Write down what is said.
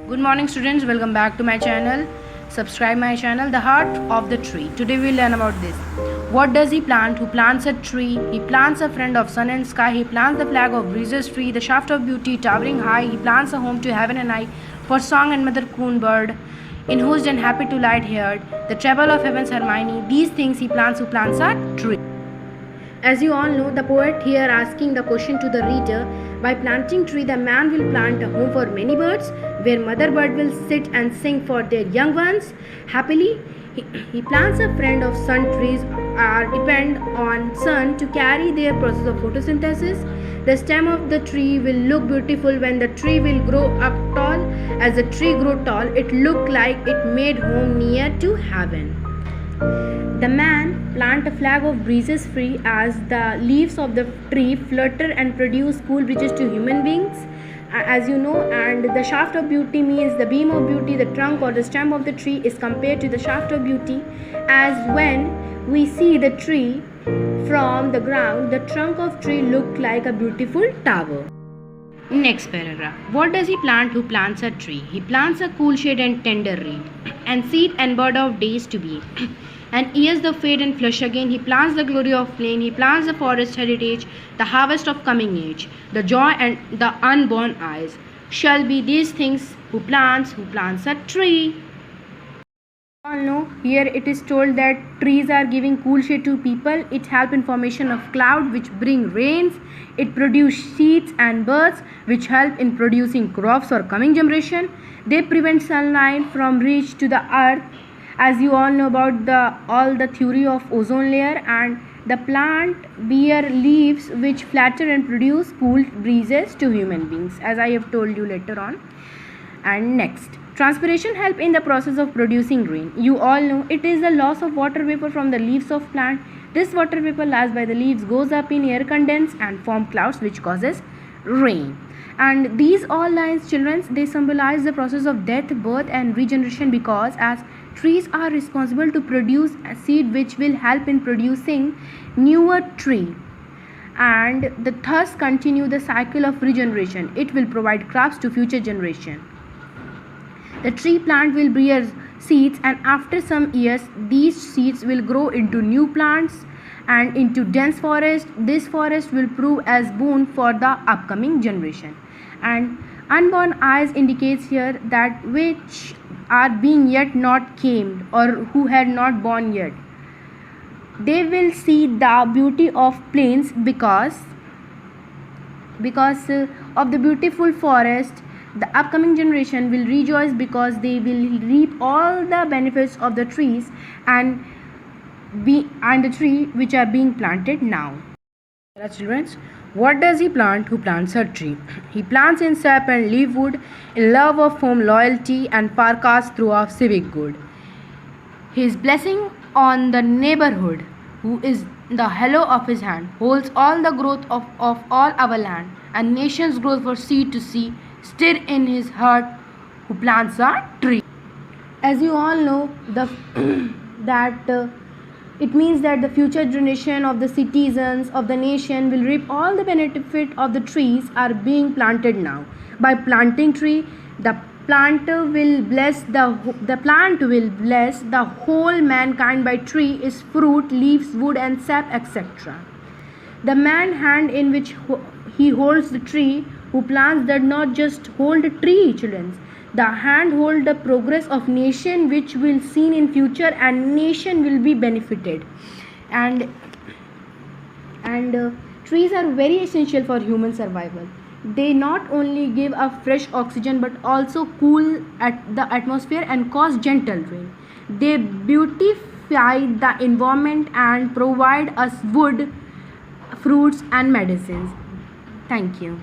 Good morning students, welcome back to my channel. Subscribe my channel, The Heart of the Tree. Today we will learn about this. What does he plant? Who plants a tree? He plants a friend of sun and sky. He plants the flag of breezes tree, the shaft of beauty towering high. He plants a home to heaven and I, for song and mother coon bird, in whose den happy to light heard, the treble of heaven's Hermione. These things he plants who plants a tree. As you all know, the poet here asking the question to the reader, by planting tree the man will plant a home for many birds, where mother bird will sit and sing for their young ones happily. He plants a friend of sun. Trees are depend on sun to carry their process of photosynthesis. The stem of the tree will look beautiful when the tree will grow up tall. As the tree grow tall, it look like it made home near to heaven. The man plant a flag of breezes free, as the leaves of the tree flutter and produce cool breezes to human beings, as you know. And the shaft of beauty means the beam of beauty. The trunk or the stem of the tree is compared to the shaft of beauty, as when we see the tree from the ground, the trunk of tree look like a beautiful tower. Next paragraph. What does he plant who plants a tree? He plants a cool shade and tender reed, and seed and bud of days to be, and years the fade and flush again. He plants the glory of plain. He plants the forest heritage, the harvest of coming age, the joy and the unborn eyes. Shall be these things who plants a tree. All know, here it is told that trees are giving cool shade to people. It help in formation of cloud which bring rains. It produce seeds and birds which help in producing crops for coming generation. They prevent sunlight from reach to the earth, as you all know about the theory of ozone layer. And the plant bear leaves which flatter and produce cool breezes to human beings, as I have told you later on. And next, transpiration help in the process of producing rain. You all know it is the loss of water vapor from the leaves of plant. This water vapor lost by the leaves goes up in air, condense and form clouds which causes rain. And these all lines, children, they symbolize the process of death, birth and regeneration, because as trees are responsible to produce a seed which will help in producing newer tree, and thus continue the cycle of regeneration. It will provide crops to future generation. The tree plant will bear seeds, and after some years these seeds will grow into new plants and into dense forest. This forest will prove as boon for the upcoming generation. And unborn eyes indicates here that which are being yet not came, or who had not born yet. They will see the beauty of plains because of the beautiful forest. The upcoming generation will rejoice because they will reap all the benefits of the trees and the tree which are being planted now. Children, what does he plant who plants a tree? He plants in sap and leaf wood, in love of home, loyalty and forecast through of civic good. His blessing on the neighborhood, who is the hello of his hand, holds all the growth of all our land, and nation's growth for sea to sea, stir in his heart who plants a tree. As you all know, it means that the future generation of the citizens of the nation will reap all the benefit of the trees are being planted now. By planting tree, the plant will bless the whole mankind. By tree is fruit, leaves, wood and sap, etc. The man hand in which he holds the tree who plants does not just hold a tree, children. The hand hold the progress of nation which will seen in future, and nation will be benefited. And trees are very essential for human survival. They not only give a fresh oxygen but also cool at the atmosphere and cause gentle rain. They beautify the environment and provide us wood, fruits and medicines. Thank you.